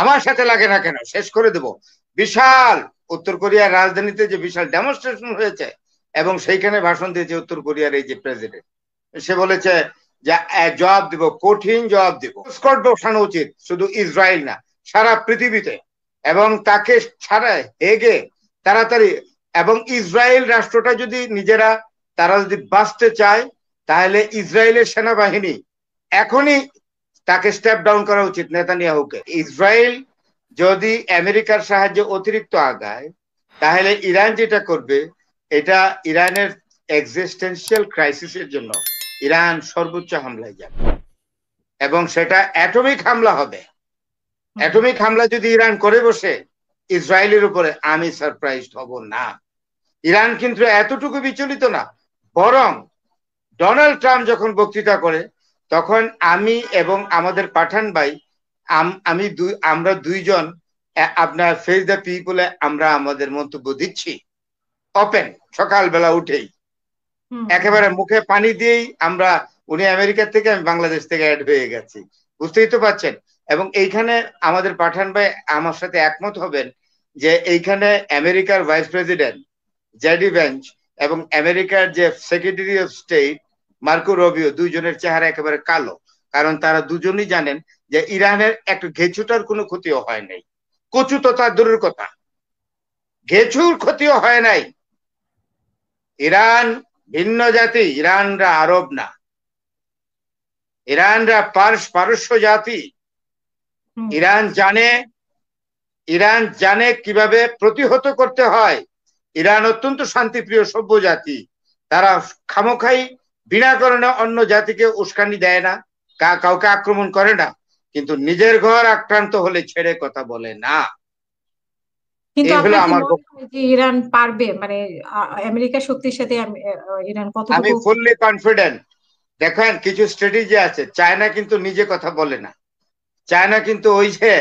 আমার সাথে লাগে না কেন, শেষ করে দেব। বিশাল উত্তর কোরিয়ার রাজধানীতে যে বিশাল ডেমনস্ট্রেশন হয়েছে এবং সেইখানে ভাষণ দিয়েছে উত্তর কোরিয়ার এই যে প্রেসিডেন্ট, সে বলেছে যে জবাব দিব, কঠিন জবাব দিব। স্কট বসানো উচিত শুধু ইসরায়েল না, সারা পৃথিবীতে। এবং তাকে ছাড়া হেগে তাড়াতাড়ি, এবং ইসরায়েল রাষ্ট্রটা যদি নিজেরা তারা যদি বাঁচতে চায়, তাহলে ইসরায়েলের সেনাবাহিনী এখনই তাকে স্টেপ ডাউন করা উচিত, নেতানিয়াহুকে। ইসরায়েল যদি আমেরিকার সাহায্যে অতিরিক্ত আগায়, তাহলে ইরান যেটা করবে, এটা ইরানের এক্সিস্টেন্সিয়াল ক্রাইসিসের জন্য ইরান সর্বোচ্চ হামলায় যাবে, এবং সেটা অ্যাটমিক হামলা হবে। অ্যাটমিক হামলা যদি ইরান করে বসে ইসরায়েলের উপরে, আমি সারপ্রাইজড হব না। ইরান কিন্তু এতটুকু বিচলিত না, বরং ডোনাল্ড ট্রাম্প যখন বক্তৃতা করে, তখন আমি এবং আমাদের পাঠান ভাই, আমরা দুইজন আপনার ফেস দ্য পিপলে আমরা আমাদের মন্তব্য দিচ্ছি ওপেন, সকালবেলা উঠেই একেবারে মুখে পানি দিয়েই আমরা, উনি আমেরিকা থেকে আমি বাংলাদেশ থেকে অ্যাড হয়ে গেছি, বুঝতেই তো পারছেন। এবং এইখানে আমাদের পাঠান ভাই আমার সাথে একমত হবেন যে এইখানে আমেরিকার ভাইস প্রেসিডেন্ট জেডি ভেন্স এবং আমেরিকার যে সেক্রেটারি অফ স্টেট মার্কো রবিও, দুইজনের চেহারা একেবারে কালো, কারণ তারা দুজনই জানেন যে ইরানের একটা ঘেঁচুটার কোনো ক্ষতিও হয় নাই। কচু তো তার দূরের কথা, ঘেঁচুর ক্ষতিও হয় নাই। ইরান ভিন্ন জাতি, ইরানরা আরব না, ইরানরা পারস্য জাতি। ইরান জানে কিভাবে প্রতিহত করতে হয়। ইরান অত্যন্ত শান্তিপ্রিয় সভ্য জাতি, তারা খামোখাই বিনা কারণে অন্য জাতিকে উস্কানি দেয় না, কাউকে আক্রমণ করে না, কিন্তু নিজের ঘর আক্রান্ত হলে ছেড়ে কথা বলে না। কিন্তু আপনার কি মনে হয় যে ইরান পারবে, মানে আমেরিকার শক্তির সাথে ইরান কতটুকু? আমি ফুললি কনফিডেন্ট। দেখেন কিছু স্ট্র্যাটেজি আছে, চায়না কিন্তু নিজে কথা বলে না। চায়না কিন্তু ওই যে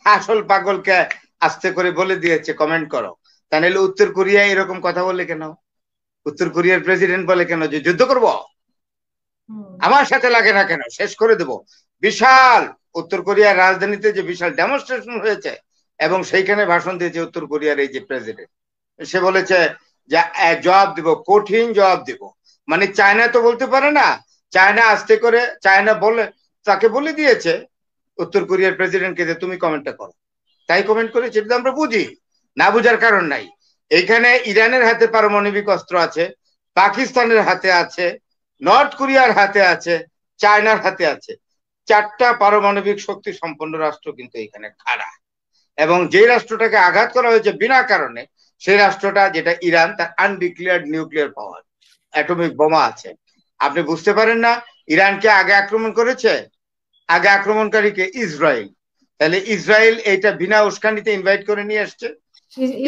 আসল পাগলকে আস্তে করে বলে দিয়েছে কমেন্ট করো, তাহলে উত্তর কোরিয়া এরকম কথা বলে কেন? উত্তর কোরিয়ার প্রেসিডেন্ট বলে কেন যে যুদ্ধ করব? আমার সাথে লাগে না কেন, শেষ করে দেব। বিশাল উত্তর কোরিয়ার রাজধানীতে যে বিশাল ডেমনস্ট্রেশন হয়েছে এবং সেইখানে ভাষণ দিয়েছে উত্তর কোরিয়ার এই যে প্রেসিডেন্ট, সে বলেছে যে জবাব দিব, কঠিন জবাব দিব। মানে চায়না তো বলতে পারে না, চায়না আস্তে করে চায়না বলে তাকে বলে দিয়েছে উত্তর কোরিয়ার প্রেসিডেন্টকে যে তুমি কমেন্টটা করো, তাই কমেন্ট করেছে। এটা আমরা বুঝি, না বুঝার কারণ নাই। এইখানে ইরানের হাতে পারমাণবিক অস্ত্র আছে, পাকিস্তানের হাতে আছে, নর্থ কোরিয়ার হাতে আছে, চায়নার হাতে আছে। চারটা পারমাণবিক শক্তি সম্পন্ন রাষ্ট্র কিন্তু এখানে খাড়া, এবং যে রাষ্ট্রটাকে আঘাত করা হয়েছে বিনা কারণে, সেই রাষ্ট্রটা যেটা ইরান, তার আনডিক্লেয়ার্ড নিউক্লিয়ার পাওয়ার, অ্যাটমিক বোমা আছে। আপনি বুঝতে পারেন না, ইরানকে আগে আক্রমণ করেছে, আগে আক্রমণকারীকে ইসরায়েল। তাহলে ইসরায়েল এইটা বিনা উস্কানিতে ইনভাইট করে নিয়ে আসছে।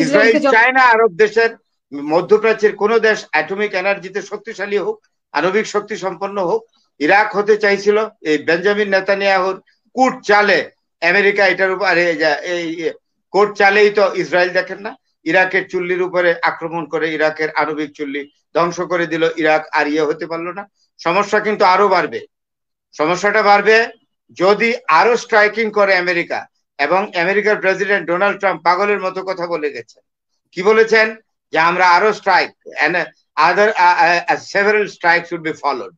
ইসরায়েল চায় না আরব দেশের, মধ্যপ্রাচ্যের কোন দেশ অ্যাটমিক এনার্জিতে শক্তিশালী হোক, আণবিক শক্তি সম্পন্ন হোক। ইরাক হতে চাইছিল এই বেঞ্জামিন নেতানিয়াহুর কুট চালে, আমেরিকা এটার উপরে এই কোট চালেই তো ইসরায়েল দেখেন না, ইরাকের চুল্লির উপরে আক্রমণ করে ইরাকের আণবিক চুল্লি ধ্বংস করে দিল, ইরাক আর হতে পারলো না। সমস্যা কিন্তু আরো বাড়বে, সমস্যাটা বাড়বে যদি আরো স্ট্রাইকিং করে আমেরিকা। এবং আমেরিকার প্রেসিডেন্ট ডোনাল্ড ট্রাম্প পাগলের মতো কথা বলে গেছেন। কি বলেছেন? যে আমরা আরো strike, other several strike should be followed.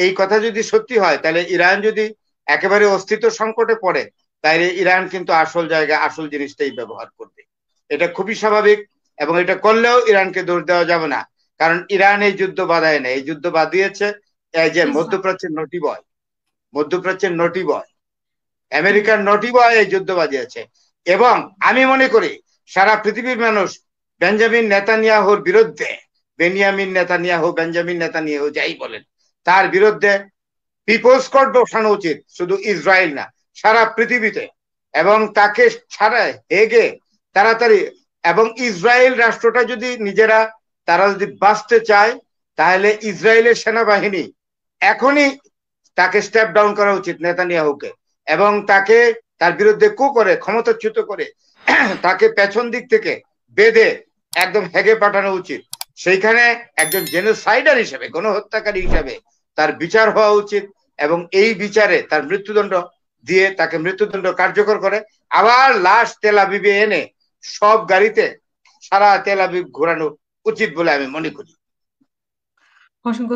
এই কথা যদি সত্যি হয়, তাহলে ইরান যদি একেবারে অস্তিত্ব সংকটে পড়ে, তাহলে ইরান কিন্তু আসল জায়গায় আসল জিনিসটাই ব্যবহার করবে। এটা খুবই স্বাভাবিক, এবং এটা করলেও ইরানকে দোষ দেওয়া যাবে না, কারণ ইরান এই যুদ্ধ বাধায় না, এই যুদ্ধ বাঁধিয়েছে এই যে মধ্যপ্রাচ্যের নটি বয়, মধ্যপ্রাচ্যের নটি বয়, আমেরিকার নটি বয় এই যুদ্ধ বাজিয়েছে। এবং আমি মনে করি সারা পৃথিবীর মানুষ বেঞ্জামিন নেতানিয়াহুর বিরুদ্ধে, বেনিয়ামিন নেতানিয়াহু, বেঞ্জামিন নেতানিয়াহু যাই বলেন, তার বিরুদ্ধে পিপলস কোর্ট বসানো উচিত, শুধু ইসরায়েল না, সারা পৃথিবীতে। এবং তাকে ছাড়া হেগে তাড়াতাড়ি, এবং ইসরায়েল রাষ্ট্রটা যদি নিজেরা তারা যদি বাঁচতে চায়, তাহলে ইসরায়েলের সেনাবাহিনী এখনই তাকে স্টেপ ডাউন করা উচিত, নেতানিয়াহুকে। এবং তাকে তার বিরুদ্ধে করে ক্ষমতাচ্যুত করে তাকে পেছন দিক থেকে বেঁধে একদম হেগে পাঠানো উচিত। সেইখানে একজন জেনোসাইডার হিসেবে, গণহত্যাকারী হিসেবে তার বিচার হওয়া উচিত, এবং এই বিচারে তার মৃত্যুদণ্ড দিয়ে তাকে মৃত্যুদণ্ড কার্যকর করে, আবার লাশ তেল আবিবে এনে সব গাড়িতে সারা তেল আবিব ঘোরানো উচিত বলে আমি মনে করি। অসংখ্য